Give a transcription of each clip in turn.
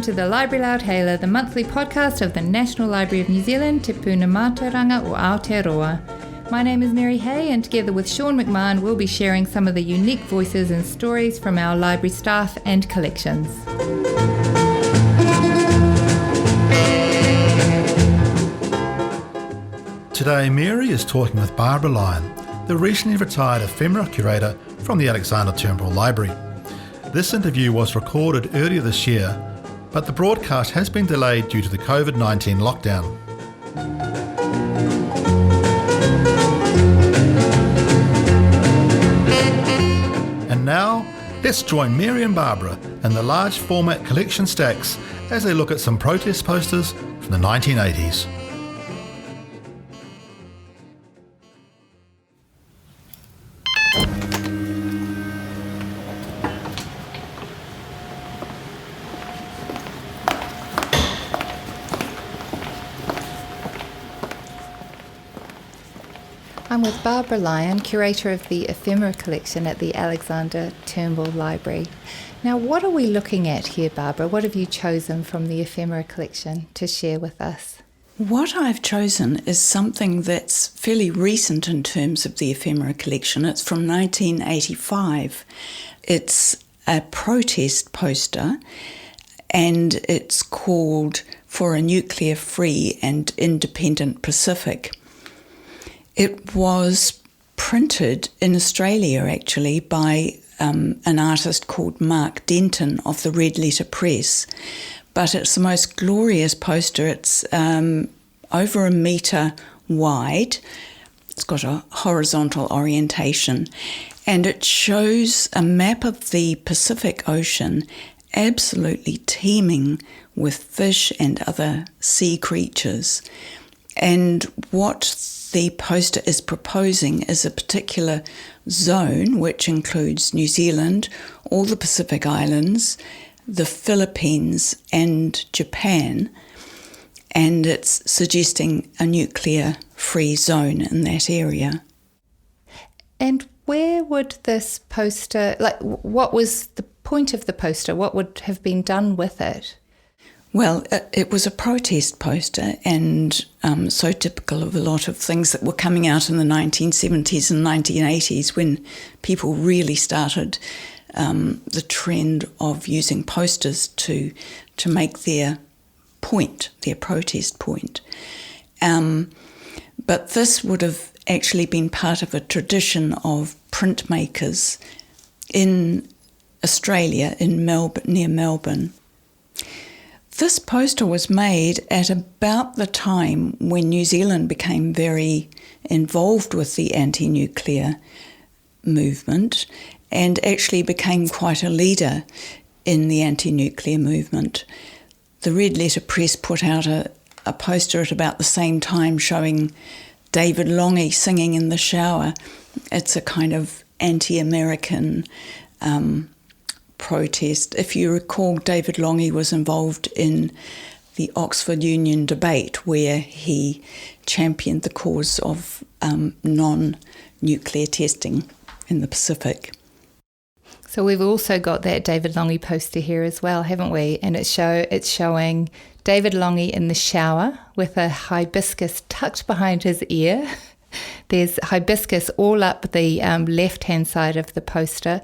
welcome to the Library Loudhailer, the monthly podcast of the National Library of New Zealand, Te Puna, Mātauranga or Aotearoa. My name is Mary Hay, and together with Sean McMahon we'll be sharing some of the unique voices and stories from our library staff and collections. Today Mary is talking with Barbara Lyon, the recently retired ephemera curator from the Alexander Turnbull Library. This interview was recorded earlier this year, but the broadcast has been delayed due to the COVID-19 lockdown. And now, let's join Mary and Barbara in the large format collection stacks as they look at some protest posters from the 1980s. I'm with Barbara Lyon, curator of the Ephemera Collection at the Alexander Turnbull Library. Now, what are we looking at here, Barbara? What have you chosen from the Ephemera Collection to share with us? What I've chosen is something that's fairly recent in terms of the Ephemera Collection. It's from 1985. It's a protest poster, and it's called "For a Nuclear Free and Independent Pacific." It was printed in Australia, actually, by an artist called Mark Denton of the Red Letter Press. But it's the most glorious poster. It's over a metre wide. It's got a horizontal orientation. And it shows a map of the Pacific Ocean absolutely teeming with fish and other sea creatures. And what the poster is proposing is a particular zone which includes New Zealand, all the Pacific Islands, the Philippines and Japan, and it's suggesting a nuclear-free zone in that area. And where would this poster, what was the point of the poster? What would have been done with it? Well, it was a protest poster, and so typical of a lot of things that were coming out in the 1970s and 1980s when people really started the trend of using posters to make their point, their protest point. But this would have actually been part of a tradition of printmakers in Australia, in Melbourne, near Melbourne. This poster was made at about the time when New Zealand became very involved with the anti-nuclear movement and actually became quite a leader in the anti-nuclear movement. The Red Letter Press put out a poster at about the same time showing David Longy singing in the shower. It's a kind of anti-American protest. If you recall, David Longy was involved in the Oxford Union debate where he championed the cause of non-nuclear testing in the Pacific. So we've also got that David Longy poster here as well, haven't we? And it's showing David Longy in the shower with a hibiscus tucked behind his ear. There's hibiscus all up the left-hand side of the poster.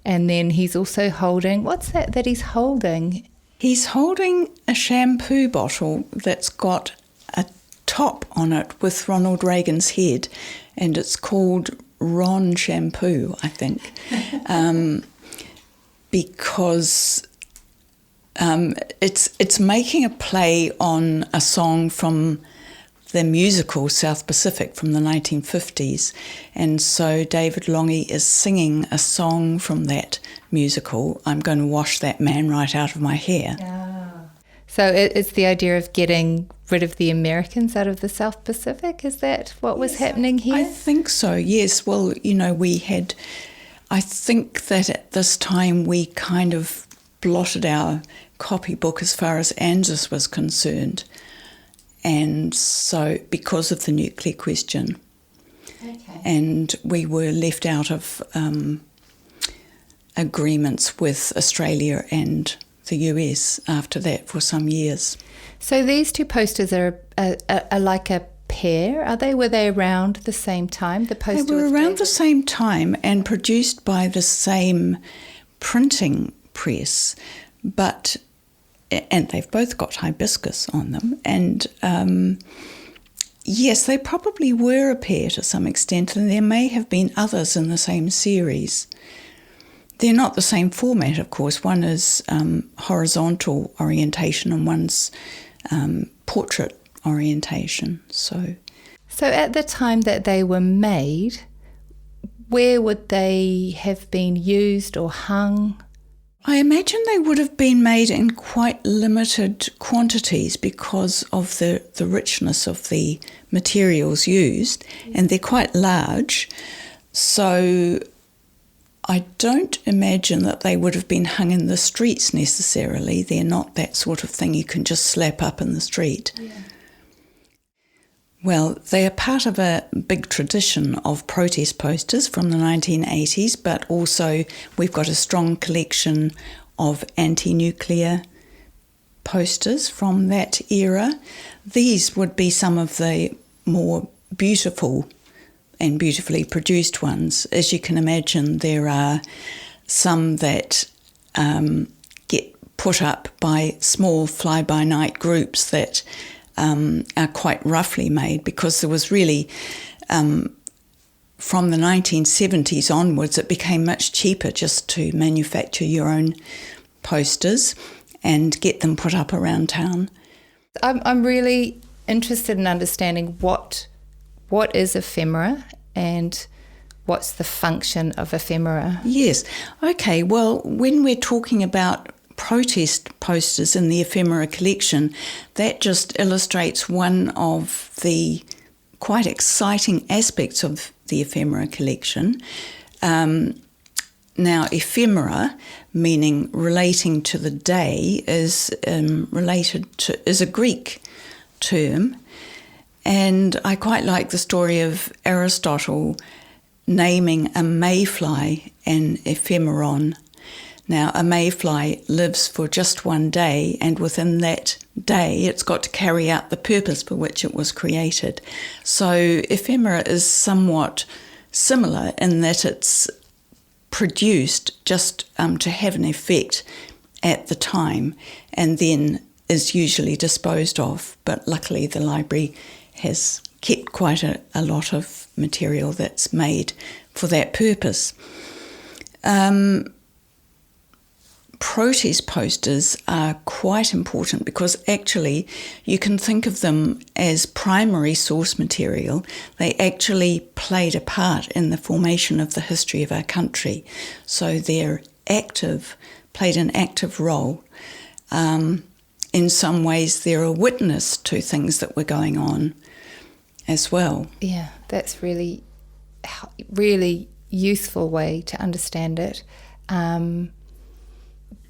And then he's also holding, what's that he's holding? He's holding a shampoo bottle that's got a top on it with Ronald Reagan's head, and it's called Ron Shampoo, I think, because it's making a play on a song from the musical South Pacific from the 1950s. And so David Longy is singing a song from that musical, "I'm going to wash that man right out of my hair." Ah. So it's the idea of getting rid of the Americans out of the South Pacific? Is that what was happening here? I think so, yes. Well, I think that at this time we kind of blotted our copybook as far as ANZUS was concerned. And so, because of the nuclear question, and we were left out of agreements with Australia and the US after that for some years. So these two posters are like a pair, are they? Were they around the same time? The poster They were around the same time and produced by the same printing press, and they've both got hibiscus on them. And yes, they probably were a pair to some extent, and there may have been others in the same series. They're not the same format, of course. One is horizontal orientation and one's portrait orientation. So at the time that they were made, where would they have been used or hung? I imagine they would have been made in quite limited quantities because of the richness of the materials used, and they're quite large. So I don't imagine that they would have been hung in the streets necessarily. They're not that sort of thing you can just slap up in the street. Yeah. Well, they are part of a big tradition of protest posters from the 1980s, but also we've got a strong collection of anti-nuclear posters from that era. These would be some of the more beautiful and beautifully produced ones. As you can imagine, there are some that get put up by small fly-by-night groups that are quite roughly made, because there was really, from the 1970s onwards, it became much cheaper just to manufacture your own posters and get them put up around town. I'm really interested in understanding what is ephemera and what's the function of ephemera. Yes. Okay, well, when we're talking about protest posters in the Ephemera Collection, that just illustrates one of the quite exciting aspects of the Ephemera Collection. Now, ephemera, meaning relating to the day, is a Greek term, and I quite like the story of Aristotle naming a mayfly an ephemeron. Now, a mayfly lives for just one day, and within that day it's got to carry out the purpose for which it was created. So ephemera is somewhat similar in that it's produced just to have an effect at the time and then is usually disposed of. But luckily the library has kept quite a lot of material that's made for that purpose. Protest posters are quite important because actually you can think of them as primary source material. They actually played a part in the formation of the history of our country. So they're active, played an active role. In some ways they're a witness to things that were going on as well. Yeah, that's really, really useful way to understand it.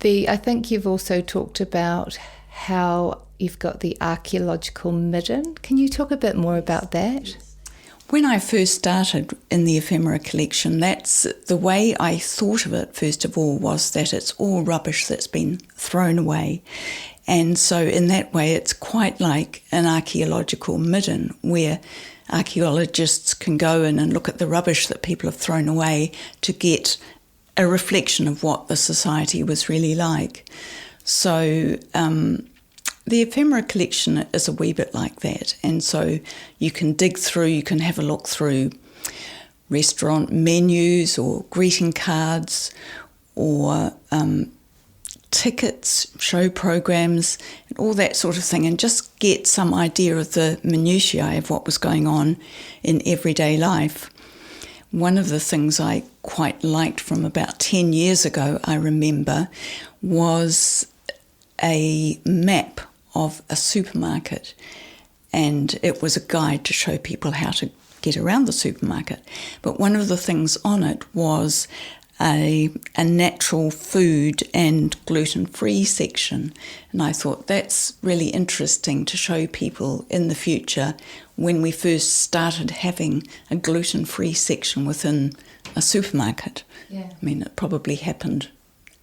I think you've also talked about how you've got the archaeological midden. Can you talk a bit more about that? When I first started in the Ephemera Collection, that's the way I thought of it, first of all, was that it's all rubbish that's been thrown away. And so in that way, it's quite like an archaeological midden where archaeologists can go in and look at the rubbish that people have thrown away to get a reflection of what the society was really like. So the Ephemera Collection is a wee bit like that. And so you can dig through, you can have a look through restaurant menus or greeting cards or tickets, show programs, and all that sort of thing, and just get some idea of the minutiae of what was going on in everyday life. One of the things I quite liked from about 10 years ago, I remember, was a map of a supermarket, and it was a guide to show people how to get around the supermarket. But one of the things on it was a natural food and gluten-free section, and I thought that's really interesting to show people in the future when we first started having a gluten-free section within a supermarket. Yeah. I mean, it probably happened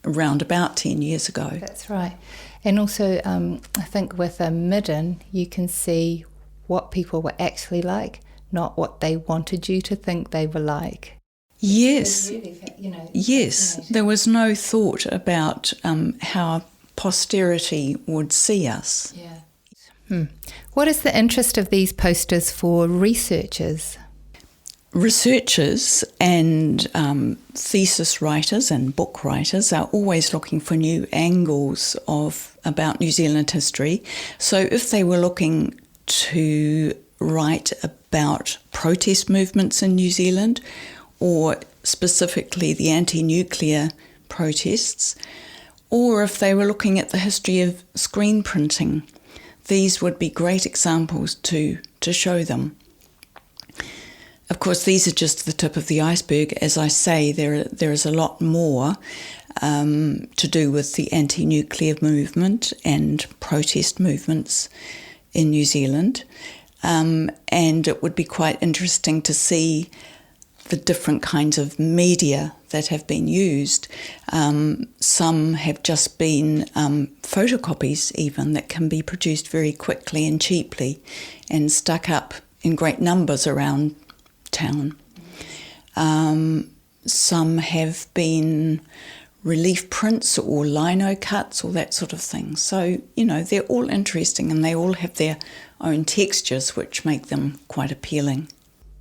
around about 10 years ago. That's right. And also, I think with a midden, you can see what people were actually like, not what they wanted you to think they were like. Yes, Really, yes. There was no thought about how posterity would see us. Yeah. What is the interest of these posters for researchers? Researchers and thesis writers and book writers are always looking for new angles about New Zealand history. So if they were looking to write about protest movements in New Zealand, or specifically the anti-nuclear protests, or if they were looking at the history of screen printing, these would be great examples to show them. Of course, these are just the tip of the iceberg. As I say, there is a lot more to do with the anti-nuclear movement and protest movements in New Zealand. And it would be quite interesting to see the different kinds of media that have been used. Some have just been photocopies even that can be produced very quickly and cheaply and stuck up in great numbers around town. Some have been relief prints or lino cuts or that sort of thing. So, they're all interesting and they all have their own textures which make them quite appealing.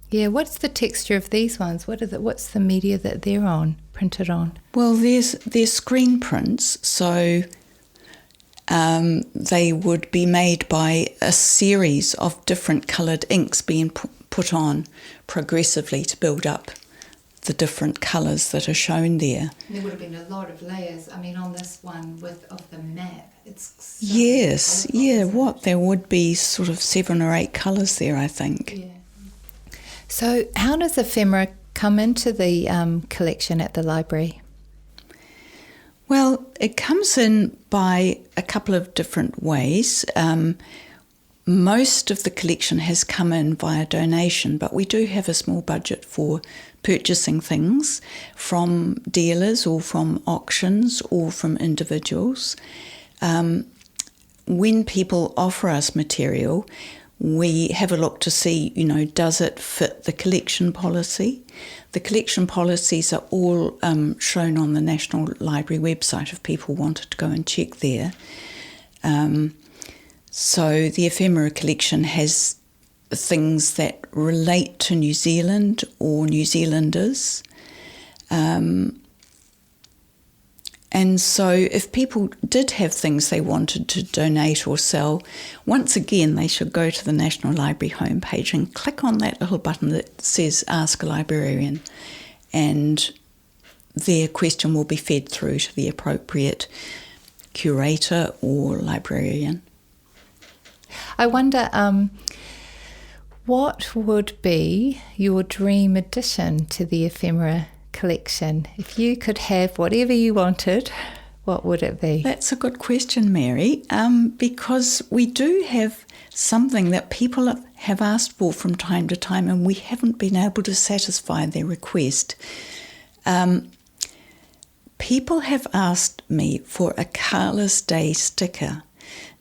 Yeah, what's the texture of these ones? What's the media that they're printed on? Well, they're screen prints, so they would be made by a series of different coloured inks being put on progressively to build up the different colours that are shown there. There would have been a lot of layers. I mean, on this one of the map, it's so yes, colourful, yeah. There would be sort of 7 or 8 colours there, I think. Yeah. So, how does ephemera come into the collection at the library? Well, it comes in by a couple of different ways. Most of the collection has come in via donation, but we do have a small budget for purchasing things from dealers or from auctions or from individuals. When people offer us material, we have a look to see, does it fit the collection policy? The collection policies are all shown on the National Library website if people wanted to go and check there. So the Ephemera Collection has things that relate to New Zealand or New Zealanders. And so if people did have things they wanted to donate or sell, once again they should go to the National Library homepage and click on that little button that says Ask a Librarian, and their question will be fed through to the appropriate curator or librarian. I wonder, what would be your dream addition to the Ephemera Collection? If you could have whatever you wanted, what would it be? That's a good question, Mary, because we do have something that people have asked for from time to time and we haven't been able to satisfy their request. People have asked me for a Carless Day sticker.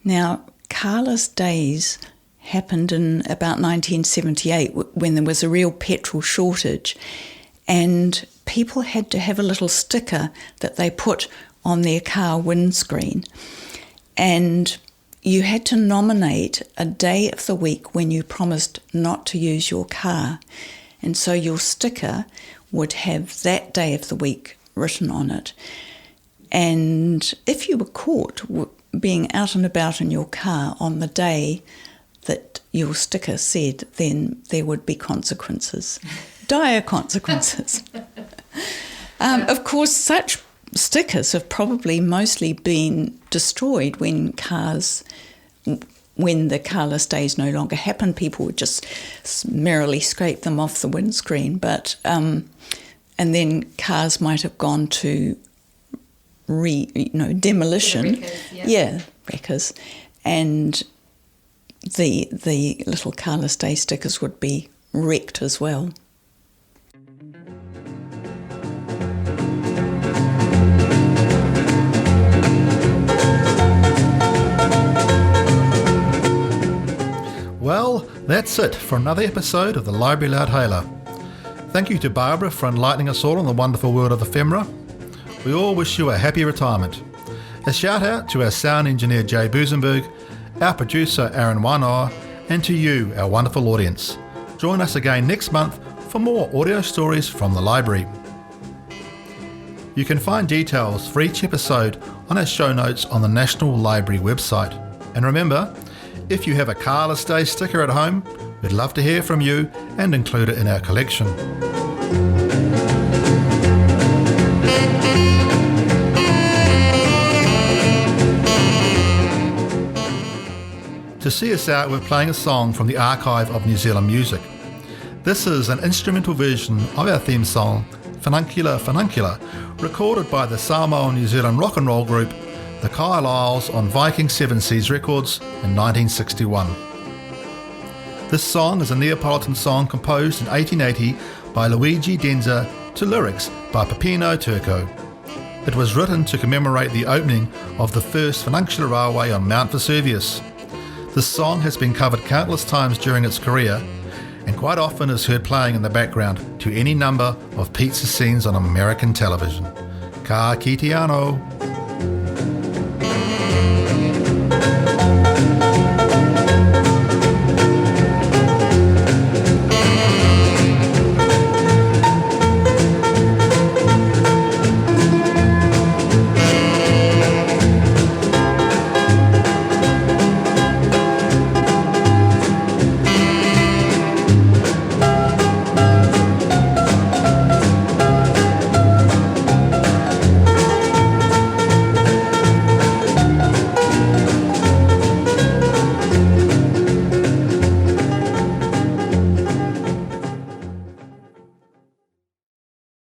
Now, Carless Days happened in about 1978 when there was a real petrol shortage, and people had to have a little sticker that they put on their car windscreen, and you had to nominate a day of the week when you promised not to use your car, and so your sticker would have that day of the week written on it. And if you were caught being out and about in your car on the day that your sticker said, then there would be consequences, dire consequences. Of course, such stickers have probably mostly been destroyed when the Carless Days no longer happen. People would just merrily scrape them off the windscreen, but and then cars might have gone to demolition. Wreckers, and the little Carless Day stickers would be wrecked as well. That's it for another episode of the Library Loudhailer. Thank you to Barbara for enlightening us all on the wonderful world of ephemera. We all wish you a happy retirement. A shout out to our sound engineer Jay Busenberg, our producer Aaron Wanoa, and to you, our wonderful audience. Join us again next month for more audio stories from the library. You can find details for each episode on our show notes on the National Library website. And remember, if you have a Carless Day sticker at home, we'd love to hear from you and include it in our collection. To see us out, we're playing a song from the Archive of New Zealand Music. This is an instrumental version of our theme song, Fununcula Fununcula, recorded by the Samoa New Zealand rock and roll group, the Kyle Isles, on Viking 7 Seas Records in 1961. This song is a Neapolitan song composed in 1880 by Luigi Denza to lyrics by Peppino Turco. It was written to commemorate the opening of the first Fununcula Railway on Mount Vesuvius. This song has been covered countless times during its career and quite often is heard playing in the background to any number of pizza scenes on American television. Ka kite anō.